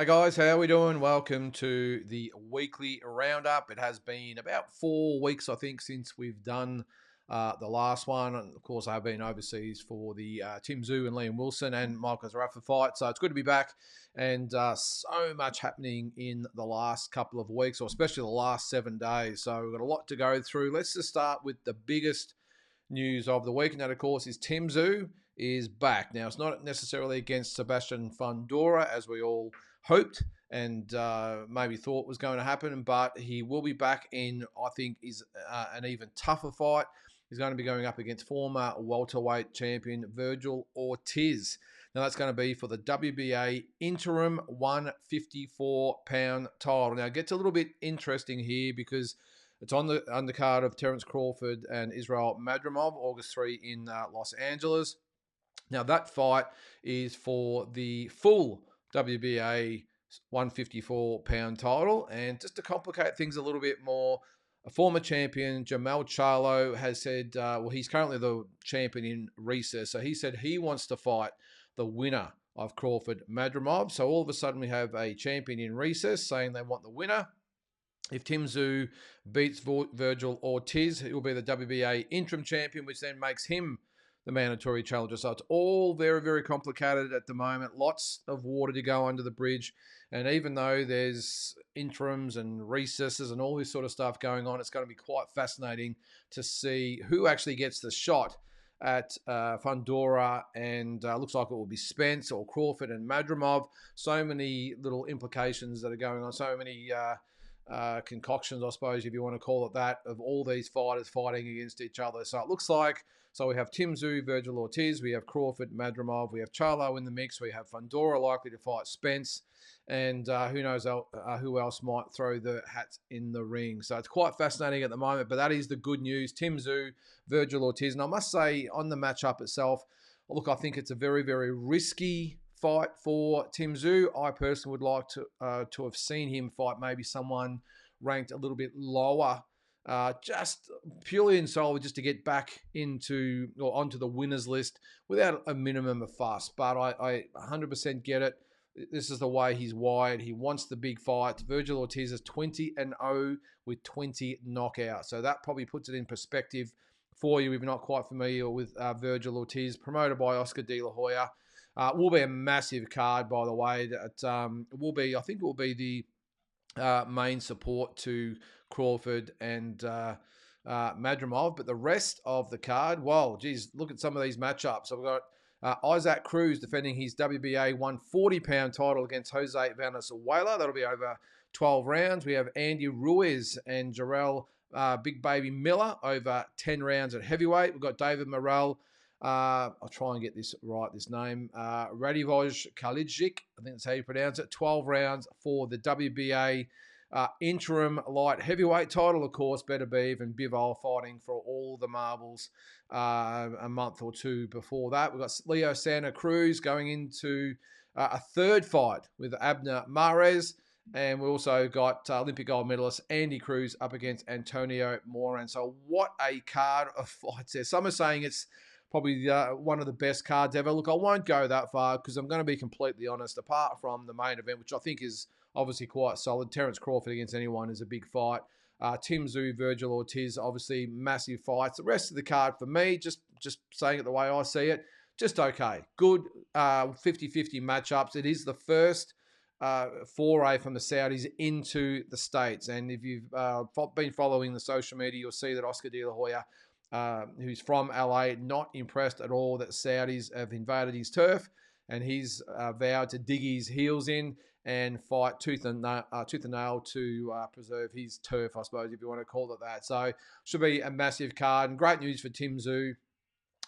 Hey guys, how are we doing? Welcome to the weekly roundup. It has been about 4 weeks, I think, since we've done the last one. And of course, I have been overseas for the Tim Zoo and Liam Wilson and Michael Zarafa fight. So it's good to be back, and so much happening in the last couple of weeks, or especially the last 7 days. So we've got a lot to go through. Let's just start with the biggest news of the week, and that, of course, is Tim Zoo is back. Now, it's not necessarily against Sebastian Fundora, as we all hoped and maybe thought was going to happen, but he will be back in, I think, is an even tougher fight. He's going to be going up against former welterweight champion Virgil Ortiz. Now, that's going to be for the WBA interim 154-pound title. Now, it gets a little bit interesting here because it's on the undercard of Terence Crawford and Israel Madrimov, August 3 in Los Angeles. Now, that fight is for the full WBA 154-pound title. And just to complicate things a little bit more, a former champion, Jamel Charlo, has said, he's currently the champion in recess. So he said he wants to fight the winner of Crawford Madrimov. So all of a sudden we have a champion in recess saying they want the winner. If Tim Zoo beats Virgil Ortiz, he will be the WBA interim champion, which then makes him the mandatory challenger. So it's all very, very complicated at the moment. Lots of water to go under the bridge. And even though there's interims and recesses and all this sort of stuff going on, it's going to be quite fascinating to see who actually gets the shot at Fundora, and looks like it will be Spence or Crawford and Madrimov. So many little implications that are going on, so many concoctions, I suppose, if you want to call it that, of all these fighters fighting against each other. So it looks like, so we have Tim Zoo, Virgil Ortiz, we have Crawford, Madrimov, we have Charlo in the mix, we have Fundora likely to fight Spence, and who knows who else might throw the hat in the ring. So it's quite fascinating at the moment, but that is the good news. Tim Zoo, Virgil Ortiz. And I must say, on the matchup itself, look, I think it's a very, very risky fight for Tim Zoo. I personally would like to have seen him fight maybe someone ranked a little bit lower, just purely and solely just to get back into or onto the winners list without a minimum of fuss. But I 100% get it. This is the way he's wired. He wants the big fight. Virgil Ortiz is 20-0 with 20 knockouts. So that probably puts it in perspective for you if you're not quite familiar with Virgil Ortiz, promoted by Oscar De La Hoya. Will be a massive card, by the way. That will be, I think, it will be the main support to Crawford and Madrimov. But the rest of the card, well, geez, look at some of these matchups. So we've got Isaac Cruz defending his WBA 140-pound title against Jose Valenzuela. That'll be over 12 rounds. We have Andy Ruiz and Jarrell Big Baby Miller over 10 rounds at heavyweight. We've got David Morrell. I'll try and get this right, this name. Radivoj Kalijic, I think that's how you pronounce it. 12 rounds for the WBA interim light heavyweight title. Of course, Better Beef and Bivol fighting for all the marbles a month or two before that. We've got Leo Santa Cruz going into a third fight with Abner Mares. And we also got Olympic gold medalist Andy Cruz up against Antonio Moran. So what a card of fights there. Some are saying it's probably one of the best cards ever. Look, I won't go that far because I'm going to be completely honest. Apart from the main event, which I think is obviously quite solid, Terence Crawford against anyone is a big fight. Tim Zoo, Virgil Ortiz, obviously massive fights. The rest of the card for me, just saying it the way I see it, just okay. Good 50-50 matchups. It is the first foray from the Saudis into the States. And if you've been following the social media, you'll see that Oscar De La Hoya, who's from LA, not impressed at all that Saudis have invaded his turf, and he's vowed to dig his heels in and fight tooth and nail to preserve his turf, I suppose, if you want to call it that. So should be a massive card, and great news for Tim Zoo.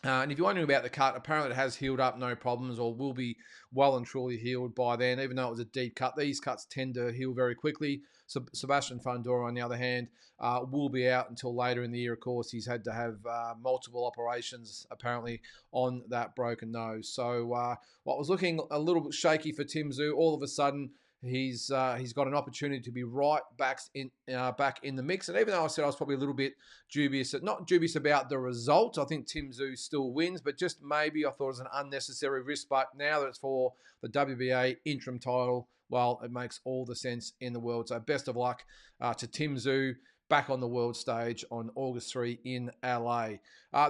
And if you're wondering about the cut, apparently it has healed up, no problems, or will be well and truly healed by then, even though it was a deep cut. These cuts tend to heal very quickly. So Sebastian Fundora, on the other hand, will be out until later in the year. Of course, he's had to have multiple operations, apparently, on that broken nose. So what was looking a little bit shaky for Tim Zoo, all of a sudden, he's got an opportunity to be right back in the mix. And even though I said I was probably a little bit dubious, not dubious about the result, I think Tim Zoo still wins, but just maybe I thought it was an unnecessary risk. But now that it's for the WBA interim title, well, it makes all the sense in the world. So best of luck to Tim Zoo, back on the world stage on August 3 in LA.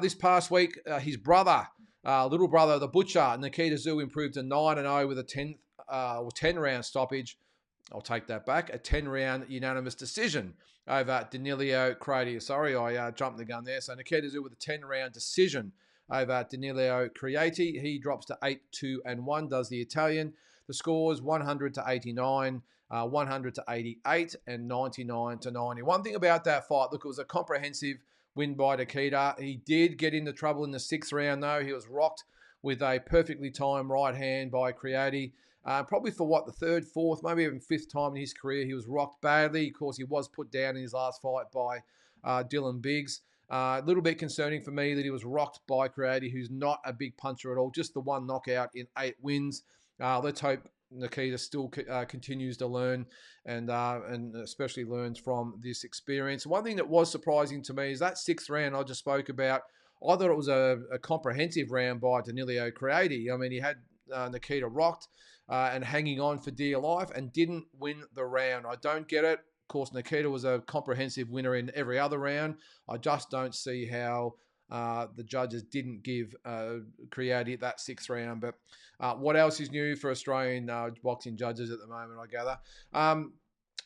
This past week, his brother, little brother, the Butcher, Nikita Zoo, improved to 9-0 with a 10-round stoppage. I'll take that back. A 10-round unanimous decision over Danilo Crati. Sorry, I jumped the gun there. So Nikita Zoo with a 10-round decision over Danilo Crati. He drops to 8-2-1, does the Italian. The scores 100 to 89, 100 to 88, and 99 to 90. One thing about that fight, look, it was a comprehensive win by Nikita. He did get into trouble in the 6th round, though. He was rocked with a perfectly timed right hand by Crati. Probably for what, the 3rd, 4th, maybe even 5th time in his career, he was rocked badly. Of course, he was put down in his last fight by Dylan Biggs. A little bit concerning for me that he was rocked by Crati, who's not a big puncher at all. Just the one knockout in 8 wins. Let's hope Nikita still continues to learn and especially learns from this experience. One thing that was surprising to me is that 6th round I just spoke about. I thought it was a comprehensive round by Danilo Crati. I mean, he had Nikita rocked and hanging on for dear life and didn't win the round. I don't get it. Of course, Nikita was a comprehensive winner in every other round. I just don't see how the judges didn't give Crati that 6th round. But what else is new for Australian boxing judges at the moment, I gather?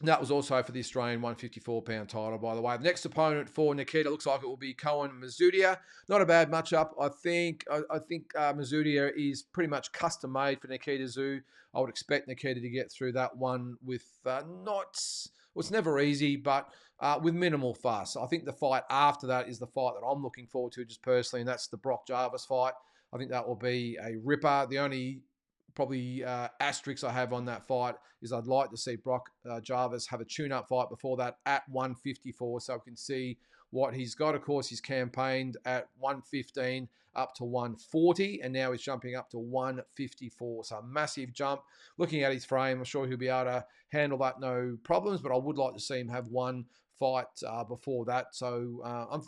That was also for the Australian 154-pound title, by the way. The next opponent for Nikita looks like it will be Cohen Mazudia. Not a bad matchup. I think Mazudia is pretty much custom made for Nikita Zoo. I would expect Nikita to get through that one with it's never easy, but with minimal fuss. I think the fight after that is the fight that I'm looking forward to just personally, and that's the Brock Jarvis fight. I think that will be a ripper. The only probably asterisk I have on that fight is I'd like to see Brock Jarvis have a tune-up fight before that at 154 so we can see what he's got. Of course, he's campaigned at 115 up to 140, and now he's jumping up to 154. So a massive jump. Looking at his frame, I'm sure he'll be able to handle that no problems, but I would like to see him have one fight before that. So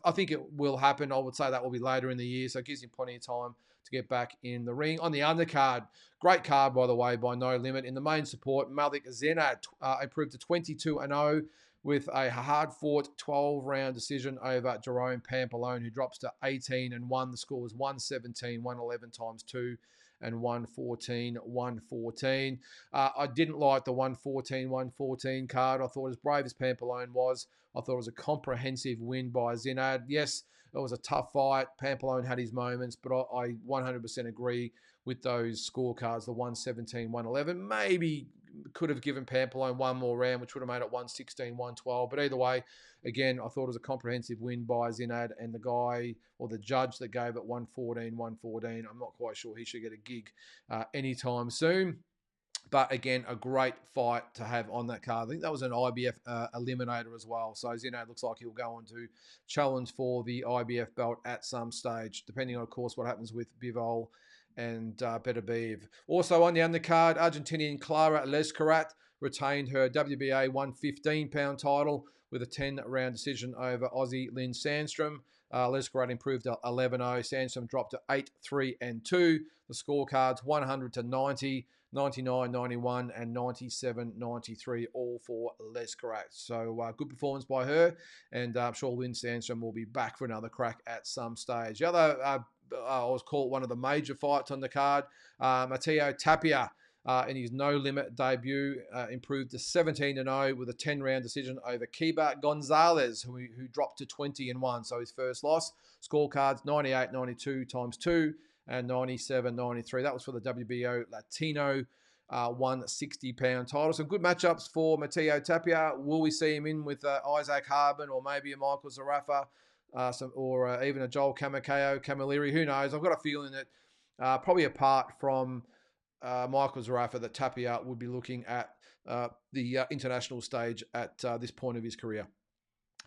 I think it will happen. I would say that will be later in the year, so it gives him plenty of time to get back in the ring. On the undercard, great card, by the way, by No Limit. In the main support, Malik Zenad improved to 22-0 with a hard-fought 12-round decision over Jerome Pampalone, who drops to 18-1. The score was 117, 111 times 2, and 114, 114. I didn't like the 114, 114 card. I thought, as brave as Pampalone was, I thought it was a comprehensive win by Zenad. Yes, it was a tough fight. Pampalone had his moments, but I 100% agree with those scorecards, the 117, 111. Maybe could have given Pampalone one more round, which would have made it 116, 112. But either way, again, I thought it was a comprehensive win by Zenad, and the guy or the judge that gave it 114, 114, I'm not quite sure he should get a gig anytime soon. But again, a great fight to have on that card. I think that was an IBF eliminator as well. So Zenad looks like he'll go on to challenge for the IBF belt at some stage, depending on, of course, what happens with Bivol and Beterbiev. Also on the undercard, Argentinian Clara Lescarat retained her WBA 115-pound title with a 10-round decision over Aussie Lynn Sandstrom. Lescarat improved to 11-0. Sandstrom dropped to 8-3-2. The scorecards 100 to 90. 99, 91, and 97, 93, all for Lescarat. So good performance by her, and I'm sure Lynn Sandstrom will be back for another crack at some stage. The other, I was called one of the major fights on the card. Matteo Tapia, in his no-limit debut, improved to 17-0 with a 10-round decision over Kiba Gonzalez, who dropped to 20-1. So his first loss. Scorecards 98-92 times 2. And 97-93. That was for the WBO Latino 160-pound title. Some good matchups for Matteo Tapia. Will we see him in with Isaac Harbin or maybe a Michael Zarafa or even a Joel Camilleri? Who knows? I've got a feeling that probably apart from Michael Zarafa, that Tapia would be looking at the international stage at this point of his career.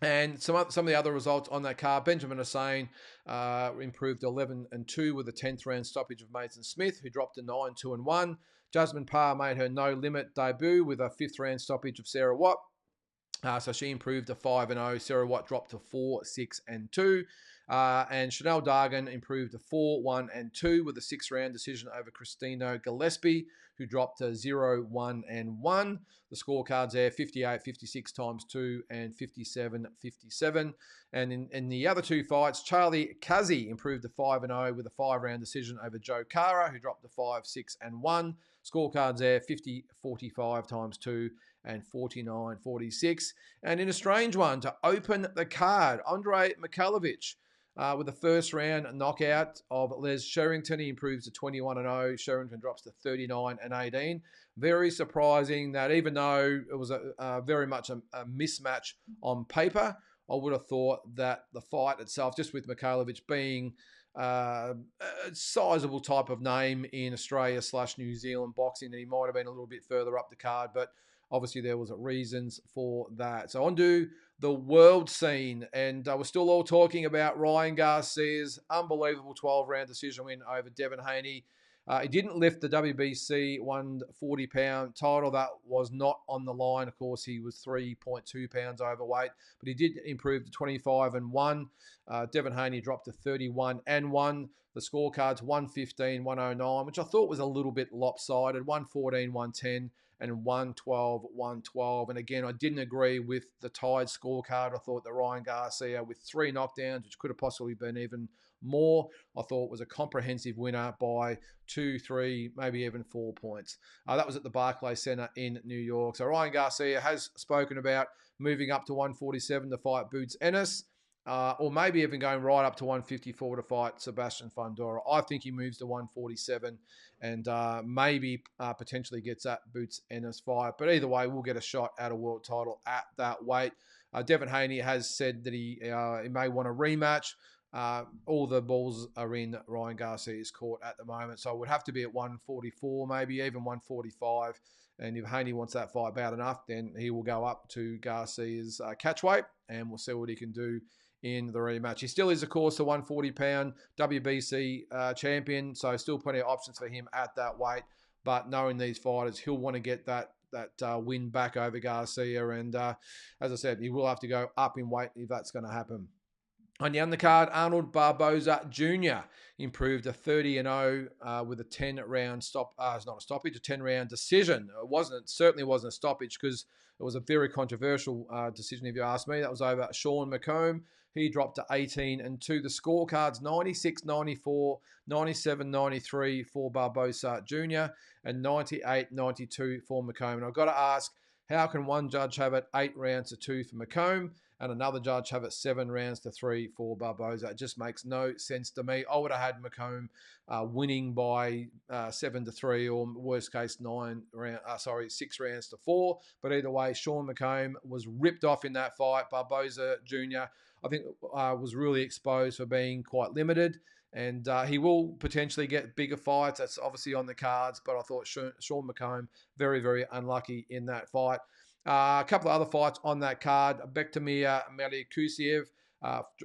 And some of the other results on that card, Benjamin Hussein improved 11-2 with a 10th round stoppage of Mason Smith, who dropped to 9-2-1. Jasmine Parr made her no-limit debut with a 5th round stoppage of Sarah Watt. So she improved to 5-0. Sarah Watt dropped to 4-6-2. And Chanel Dargan improved to 4-1 and 2 with a 6-round decision over Christino Gillespie, who dropped to 0-1 and 1. The scorecards there 58-56 times 2 and 57-57. And in the other two fights, Charlie Kazi improved to 5-0 with a 5-round decision over Joe Cara, who dropped to 5-6 and 1. Scorecards there 50-45 times 2 and 49-46. And in a strange one, to open the card, Andrei Mikhailovich with the first round knockout of Les Sherrington. He improves to 21-0. Sherrington drops to 39-18. Very surprising that even though it was very much a mismatch on paper, I would have thought that the fight itself, just with Mikhailovich being a sizable type of name in Australia/New Zealand boxing, that he might have been a little bit further up the card, but obviously there was reasons for that. So on to the world scene, and we're still all talking about Ryan Garcia's unbelievable 12-round decision win over Devin Haney. He didn't lift the WBC 140-pound title. That was not on the line. Of course, he was 3.2 pounds overweight, but he did improve to 25-1. Devin Haney dropped to 31-1. The scorecards 115-109, which I thought was a little bit lopsided, 114-110 and 112-112. And again, I didn't agree with the tied scorecard. I thought that Ryan Garcia, with 3 knockdowns, which could have possibly been even more, I thought was a comprehensive winner by 2, 3, maybe even 4 points. That was at the Barclays Center in New York. So Ryan Garcia has spoken about moving up to 147 to fight Boots Ennis. Or maybe even going right up to 154 to fight Sebastian Fundora. I think he moves to 147 and maybe potentially gets that Boots Ennis fight. But either way, we'll get a shot at a world title at that weight. Devin Haney has said that he may want a rematch. All the balls are in Ryan Garcia's court at the moment. So it would have to be at 144, maybe even 145. And if Haney wants that fight bad enough, then he will go up to Garcia's catch weight, and we'll see what he can do in the rematch. He still is, of course, the 140-pound WBC champion, so still plenty of options for him at that weight. But knowing these fighters, he'll want to get that win back over Garcia. And as I said, he will have to go up in weight if that's going to happen. On the undercard, Arnold Barbosa Jr. improved to 30-0 with a 10-round stop. It's not a stoppage, a 10-round decision. Certainly wasn't a stoppage, because it was a very controversial decision, if you ask me. That was over Sean McComb. He dropped to 18-2. The scorecards 96-94, 97-93 for Barbosa Jr. and 98-92 for McComb. And I've got to ask, how can one judge have it 8 rounds to 2 for McComb and another judge have it 7 rounds to 3 for Barbosa? It just makes no sense to me. I would have had McComb winning by 7-3, or worst case 6 rounds to 4. But either way, Sean McComb was ripped off in that fight. Barbosa Jr., I think, was really exposed for being quite limited. And he will potentially get bigger fights. That's obviously on the cards. But I thought Sean McComb very, very unlucky in that fight. A couple of other fights on that card. Bektamir Melikusiev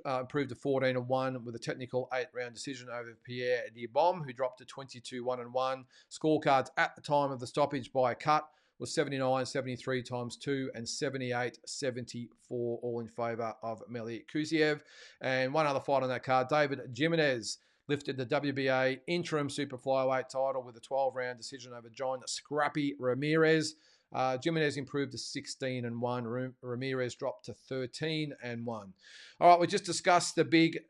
improved to 14-1 with a technical 8-round decision over Pierre Diabom, who dropped to 22-1-1. Scorecards at the time of the stoppage by a cut was 79-73 times 2 and 78-74, all in favour of Melikusiev. And one other fight on that card, David Jimenez lifted the WBA interim super flyweight title with a 12-round decision over John Scrappy Ramirez. Jimenez improved to 16-1. Ramirez dropped to 13-1. All right, we just discussed the big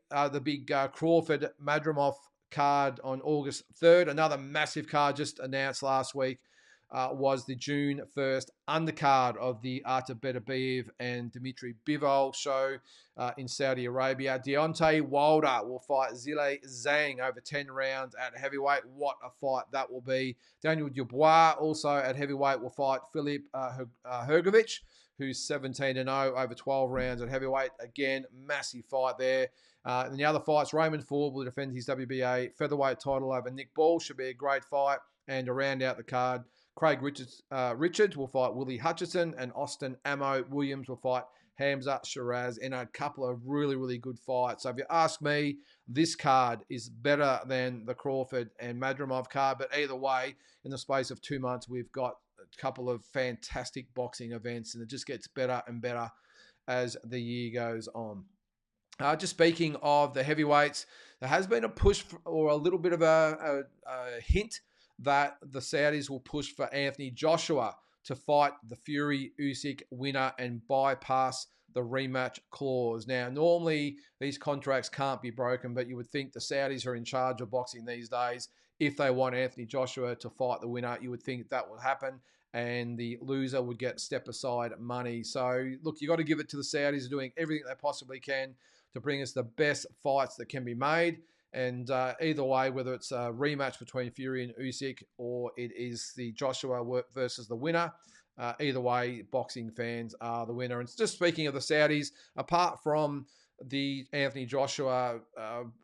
Crawford Madrimov card on August 3rd. Another massive card just announced last week was the June 1st undercard of the Artur Beterbiev and Dmitry Bivol show in Saudi Arabia. Deontay Wilder will fight Zhilei Zhang over 10 rounds at heavyweight. What a fight that will be. Daniel Dubois also at heavyweight will fight Filip Hrgovic, who's 17-0 over 12 rounds at heavyweight. Again, massive fight there. In the other fights, Raymond Ford will defend his WBA featherweight title over Nick Ball. Should be a great fight. And to round out the card, Craig Richards will fight Willie Hutchison, and Austin Ammo Williams will fight Hamza Shiraz in a couple of really, really good fights. So if you ask me, this card is better than the Crawford and Madrimov card. But either way, in the space of 2 months, we've got a couple of fantastic boxing events, and it just gets better and better as the year goes on. Just speaking of the heavyweights, there has been a push or a little bit of a hint that the Saudis will push for Anthony Joshua to fight the Fury Usyk winner and bypass the rematch clause. Now, normally these contracts can't be broken, but you would think the Saudis are in charge of boxing these days. If they want Anthony Joshua to fight the winner, you would think that would happen, and the loser would get step aside money. So, look, you got to give it to the Saudis, are doing everything they possibly can to bring us the best fights that can be made. And either way, whether it's a rematch between Fury and Usyk or it is the Joshua versus the winner, either way, boxing fans are the winner. And just speaking of the Saudis, apart from the Anthony Joshua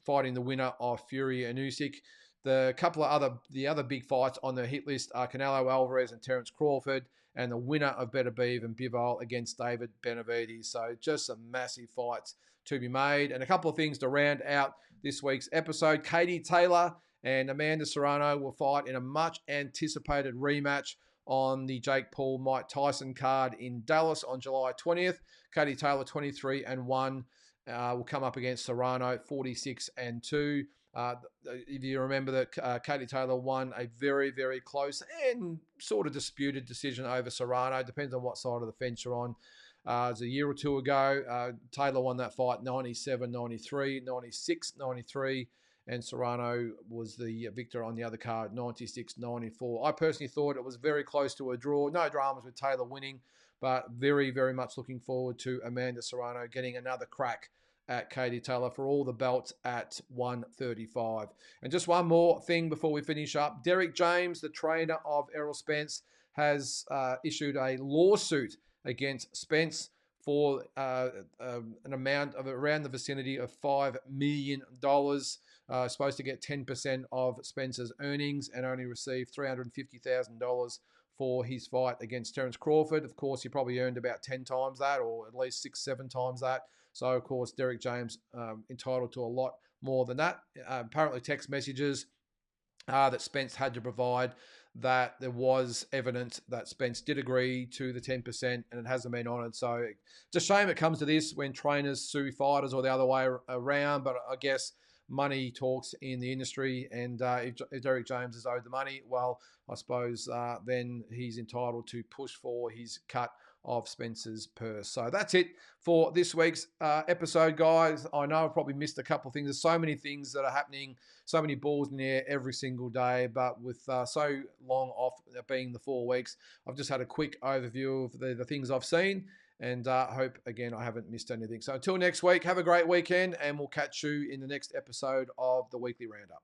fighting the winner of Fury and Usyk, the other big fights on the hit list are Canelo Alvarez and Terence Crawford, and the winner of Beterbiev and Bivol against David Benavidez. So just some massive fights to be made. And a couple of things to round out this week's episode. Katie Taylor and Amanda Serrano will fight in a much anticipated rematch on the Jake Paul Mike Tyson card in Dallas on July 20th. Katie Taylor 23-1 will come up against Serrano 46-2. If you remember that Katie Taylor won a very, very close and sort of disputed decision over Serrano. Depends on what side of the fence you're on. It was a year or two ago. Taylor won that fight 97-93, 96-93, and Serrano was the victor on the other card, 96-94. I personally thought it was very close to a draw. No dramas with Taylor winning, but very, very much looking forward to Amanda Serrano getting another crack at Katie Taylor for all the belts at 135. And just one more thing before we finish up. Derek James, the trainer of Errol Spence, has issued a lawsuit against Spence for an amount of around the vicinity of $5 million. Supposed to get 10% of Spence's earnings and only receive $350,000 for his fight against Terence Crawford. Of course, he probably earned about 10 times that, or at least 6-7 times that. So, of course, Derek James entitled to a lot more than that. Apparently, text messages that Spence had to provide that there was evidence that Spence did agree to the 10% and it hasn't been honoured. So it's a shame it comes to this when trainers sue fighters or the other way around. But I guess money talks in the industry, and if Derek James is owed the money, well, I suppose then he's entitled to push for his cut of Spencer's purse. So that's it for this week's episode, guys. I know I've probably missed a couple of things. There's so many things that are happening, so many balls in the air every single day, but with so long off being the 4 weeks, I've just had a quick overview of the things I've seen, and hope, again, I haven't missed anything. So until next week, have a great weekend, and we'll catch you in the next episode of the Weekly Roundup.